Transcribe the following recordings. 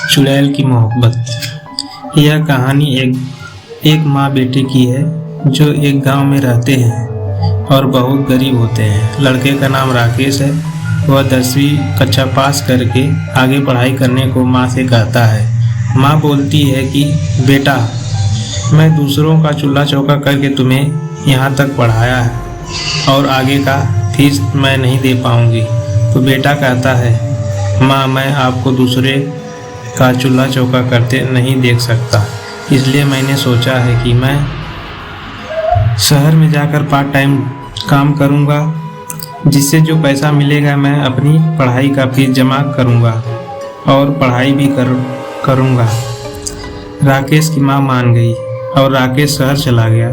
चुड़ैल की मोहब्बत। यह कहानी एक माँ बेटे की है जो एक गांव में रहते हैं और बहुत गरीब होते हैं। लड़के का नाम राकेश है। वह 10वीं कक्षा पास करके आगे पढ़ाई करने को माँ से कहता है। माँ बोलती है कि बेटा, मैं दूसरों का चूल्हा चौका करके तुम्हें यहाँ तक पढ़ाया है और आगे का फीस मैं नहीं दे पाऊँगी। तो बेटा कहता है, माँ, मैं आपको दूसरे का चूल्हा चौका करते नहीं देख सकता, इसलिए मैंने सोचा है कि मैं शहर में जाकर पार्ट टाइम काम करूँगा, जिससे जो पैसा मिलेगा मैं अपनी पढ़ाई का फीस जमा करूँगा और पढ़ाई भी करूँगा। राकेश की माँ मान गई और राकेश शहर चला गया।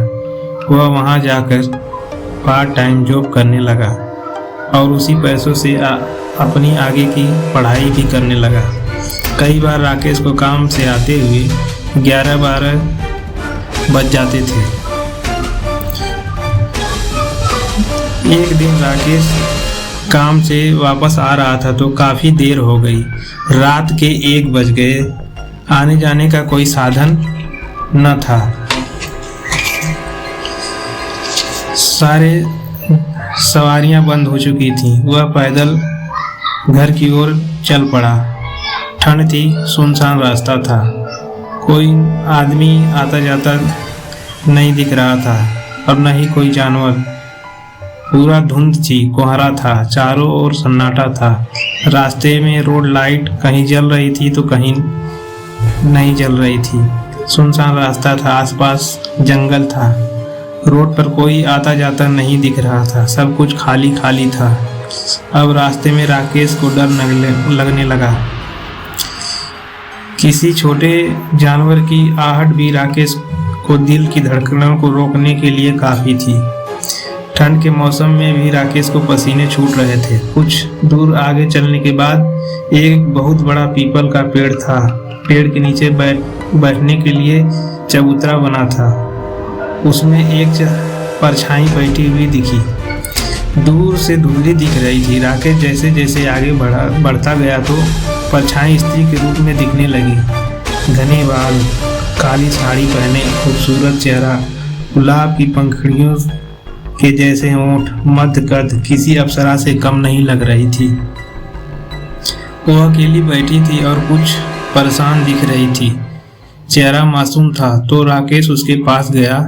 वह वहाँ जाकर पार्ट टाइम जॉब करने लगा और उसी पैसों से अपनी आगे की पढ़ाई भी करने लगा। कई बार राकेश को काम से आते हुए 11-12 बज जाते थे। एक दिन राकेश काम से वापस आ रहा था तो काफ़ी देर हो गई। रात के 1 बज गए। आने जाने का कोई साधन न था। सारे सवारियां बंद हो चुकी थीं। वह पैदल घर की ओर चल पड़ा। ठंड थी, सुनसान रास्ता था। कोई आदमी आता जाता नहीं दिख रहा था और न ही कोई जानवर। पूरा धुंध थी, कोहरा था, चारों ओर सन्नाटा था। रास्ते में रोड लाइट कहीं जल रही थी तो कहीं नहीं जल रही थी। सुनसान रास्ता था, आसपास जंगल था। रोड पर कोई आता जाता नहीं दिख रहा था। सब कुछ खाली खाली था। अब रास्ते में राकेश को डर लगने लगा। किसी छोटे जानवर की आहट भी राकेश को दिल की धड़कनों को रोकने के लिए काफ़ी थी। ठंड के मौसम में भी राकेश को पसीने छूट रहे थे। कुछ दूर आगे चलने के बाद एक बहुत बड़ा पीपल का पेड़ था। पेड़ के नीचे बैठने के लिए चबूतरा बना था। उसमें एक परछाई बैठी हुई दिखी। दूर से धुंधली दिख रही थी। राकेश जैसे जैसे आगे बढ़ता गया तो परछाई स्त्री के रूप में दिखने लगी। घने बाल, काली साड़ी पहने, खूबसूरत चेहरा, गुलाब की पंखुड़ियों के जैसे होंठ, मध्य कद, किसी अप्सरा से कम नहीं लग रही थी। वो अकेली बैठी थी और कुछ परेशान दिख रही थी। चेहरा मासूम था। तो राकेश उसके पास गया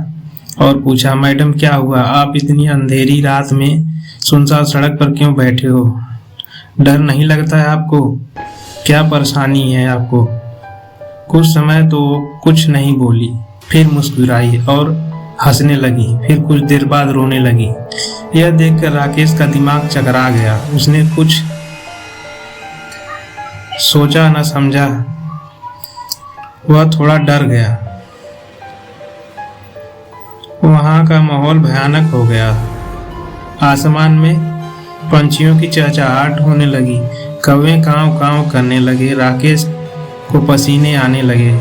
और पूछा, मैडम, क्या हुआ? आप इतनी अंधेरी रात में सुनसान सड़क पर क्यों बैठे हो? डर नहीं लगता है आपको? क्या परेशानी है आपको? कुछ समय तो कुछ नहीं बोली, फिर मुस्कुराई और हंसने लगी। फिर कुछ देर बाद रोने लगी। यह देखकर राकेश का दिमाग चकरा गया। उसने कुछ सोचा न समझा। वह थोड़ा डर गया। वहां का माहौल भयानक हो गया। आसमान में पंछियों की चहचहाहट होने लगी। कौवे कांव कांव करने लगे। राकेश को पसीने आने लगे।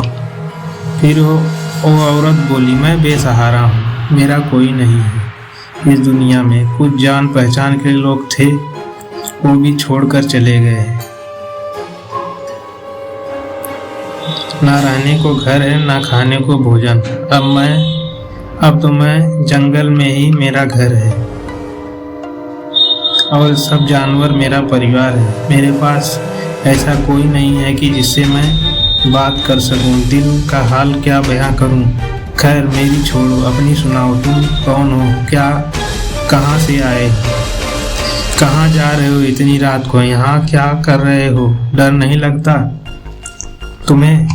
फिर वो औरत बोली, मैं बेसहारा हूँ, मेरा कोई नहीं है इस दुनिया में। कुछ जान पहचान के लोग थे, वो भी छोड़कर चले गए। ना रहने को घर है, ना खाने को भोजन। अब तो मैं जंगल में ही मेरा घर है और सब जानवर मेरा परिवार है। मेरे पास ऐसा कोई नहीं है कि जिससे मैं बात कर सकूं। दिल का हाल क्या बयां करूं? खैर, मेरी छोड़ो, अपनी सुनाओ। तुम कौन हो? क्या, कहाँ से आए? कहाँ जा रहे हो इतनी रात को? यहाँ क्या कर रहे हो? डर नहीं लगता तुम्हें?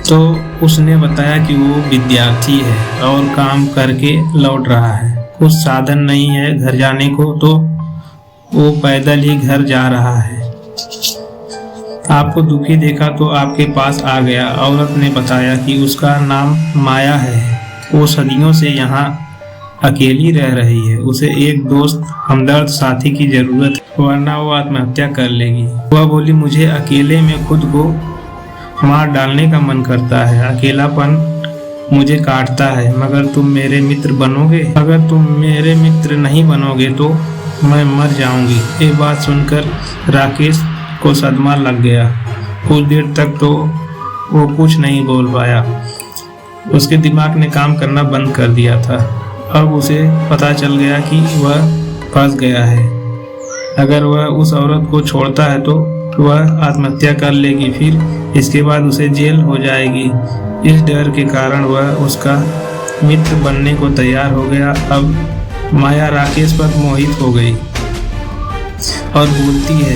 तो उसने बताया कि वो विद्यार्थी है और काम करके लौट रहा है। कुछ साधन नहीं है घर जाने को, तो वो पैदल ही घर जा रहा है। आपको दुखी देखा तो आपके पास आ गया। औरत ने बताया कि उसका नाम माया है। वो सदियों से यहाँ अकेली रह रही है। उसे एक दोस्त, हमदर्द साथी की जरूरत है, वरना वो आत्महत्या कर लेगी। वह बोली, मुझे अकेले में खुद को मार डालने का मन करता है। अकेलापन मुझे काटता है। मगर तुम मेरे मित्र बनोगे? अगर तुम मेरे मित्र नहीं बनोगे तो मैं मर जाऊंगी। ये बात सुनकर राकेश को सदमा लग गया। कुछ देर तक तो वो कुछ नहीं बोल पाया। उसके दिमाग ने काम करना बंद कर दिया था। अब उसे पता चल गया कि वह फंस गया है। अगर वह उस औरत को छोड़ता है तो वह आत्महत्या कर लेगी, फिर इसके बाद उसे जेल हो जाएगी। इस डर के कारण वह उसका मित्र बनने को तैयार हो गया। अब माया राकेश पर मोहित हो गई और बोलती है,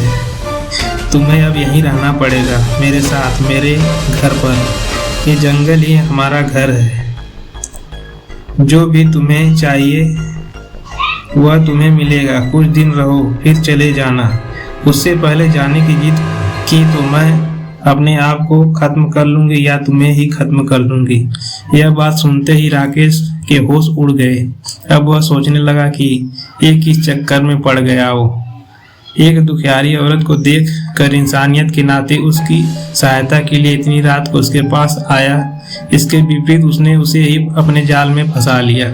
तुम्हें अब यहीं रहना पड़ेगा मेरे साथ, मेरे घर पर। ये जंगल ही हमारा घर है। जो भी तुम्हें चाहिए वह तुम्हें मिलेगा। कुछ दिन रहो फिर चले जाना। उससे पहले जाने की जिद की तो मैं अपने आप को खत्म कर लूंगी या तुम्हें ही खत्म कर दूंगी। यह बात सुनते ही राकेश के होश उड़ गए। अब वह सोचने लगा कि ये किस चक्कर में पड़ गया हो। एक दुखियारी औरत को देख कर इंसानियत के नाते उसकी सहायता के लिए इतनी रात को उसके पास आया। इसके विपरीत उसने उसे ही अपने जाल में फंसा लिया।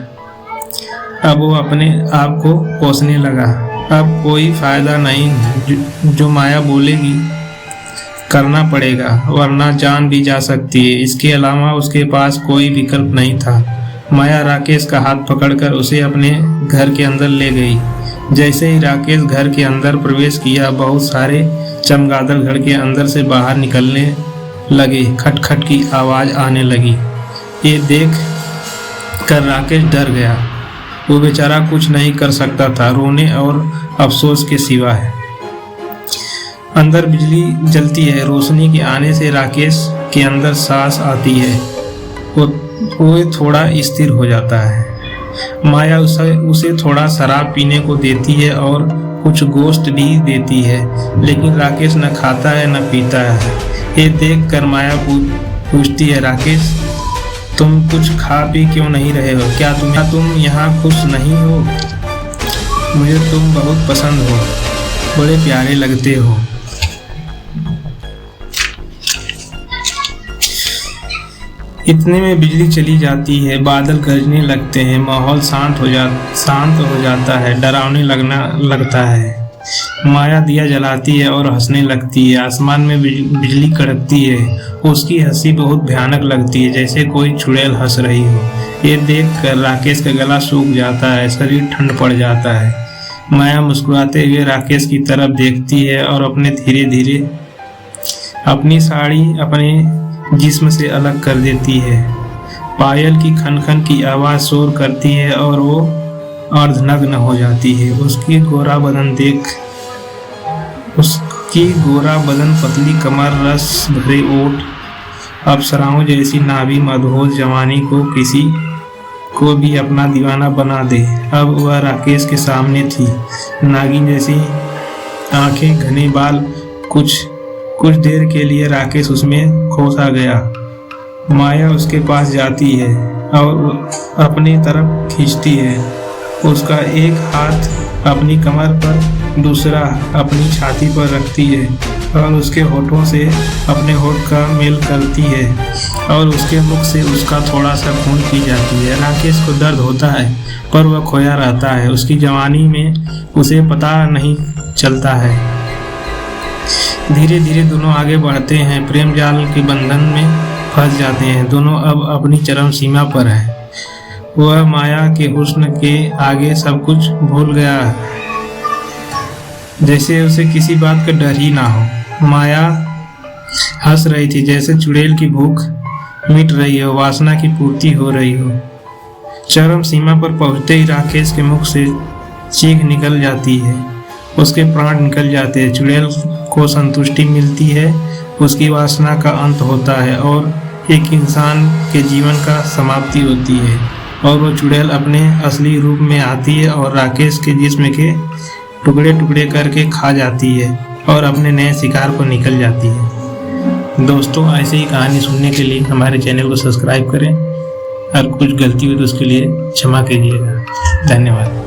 अब वो अपने आप को कोसने लगा। अब कोई फायदा नहीं, जो माया बोलेगी करना पड़ेगा, वरना जान भी जा सकती है। इसके अलावा उसके पास कोई विकल्प नहीं था। माया राकेश का हाथ पकड़कर उसे अपने घर के अंदर ले गई। जैसे ही राकेश घर के अंदर प्रवेश किया, बहुत सारे चमगादड़ घर के अंदर से बाहर निकलने लगे। खटखट की आवाज आने लगी। ये देख कर राकेश डर गया। वो बेचारा कुछ नहीं कर सकता था, रोने और अफसोस के सिवा है। अंदर बिजली जलती है। रोशनी के आने से राकेश के अंदर सांस आती है। वो थोड़ा स्थिर हो जाता है। माया उसे थोड़ा शराब पीने को देती है और कुछ गोश्त भी देती है, लेकिन राकेश न खाता है न पीता है। ये देख कर माया पूछती है, राकेश तुम कुछ खा पी क्यों नहीं रहे हो? क्या तुम यहाँ खुश नहीं हो? मुझे तुम बहुत पसंद हो, बड़े प्यारे लगते हो। इतने में बिजली चली जाती है। बादल गरजने लगते हैं। माहौल शांत हो जाता है। डरावने लगता है। माया दिया जलाती है और हंसने लगती है। आसमान में बिजली कड़कती है। उसकी हंसी बहुत भयानक लगती है, जैसे कोई चुड़ैल हंस रही हो। ये देख कर राकेश का गला सूख जाता है, शरीर ठंड पड़ जाता है। माया मुस्कुराते हुए राकेश की तरफ देखती है और अपने धीरे धीरे अपनी साड़ी अपने जिस्म से अलग कर देती है। पायल की खनखन की आवाज शोर करती है और वो अर्धनग्न हो जाती है। उसकी गोरा बदन, पतली कमर, रस भरे ओठ, अप्सराओं जैसी नाभि मदहोश जवानी को किसी को भी अपना दीवाना बना दे। अब वह राकेश के सामने थी। नागिन जैसी आंखें, घने बाल। कुछ देर के लिए राकेश उसमें खो सा गया। माया उसके पास जाती है और अपनी तरफ खींचती है। उसका एक हाथ अपनी कमर पर, दूसरा अपनी छाती पर रखती है और उसके होठों से अपने होठ का मेल करती है और उसके मुख से उसका थोड़ा सा खून पी जाती है। राकेश को दर्द होता है पर वह खोया रहता है। उसकी जवानी में उसे पता नहीं चलता है। धीरे धीरे दोनों आगे बढ़ते हैं। प्रेम जाल के बंधन में फंस जाते हैं। दोनों अब अपनी चरम सीमा पर हैं। वह माया के हुस्न के आगे सब कुछ भूल गया, जैसे उसे किसी बात का डर ही ना हो। माया हंस रही थी, जैसे चुड़ैल की भूख मिट रही हो, वासना की पूर्ति हो रही हो। चरम सीमा पर पहुंचते ही राकेश के मुख से चीख निकल जाती है। उसके प्राण निकल जाते हैं। चुड़ैल को संतुष्टि मिलती है। उसकी वासना का अंत होता है और एक इंसान के जीवन का समाप्ति होती है और वो चुड़ैल अपने असली रूप में आती है और राकेश के जिस्म के टुकड़े टुकड़े करके खा जाती है और अपने नए शिकार को निकल जाती है। दोस्तों, ऐसे ही कहानी सुनने के लिए हमारे चैनल को सब्सक्राइब करें और कुछ गलती हो तो उसके लिए क्षमा कीजिएगा। धन्यवाद।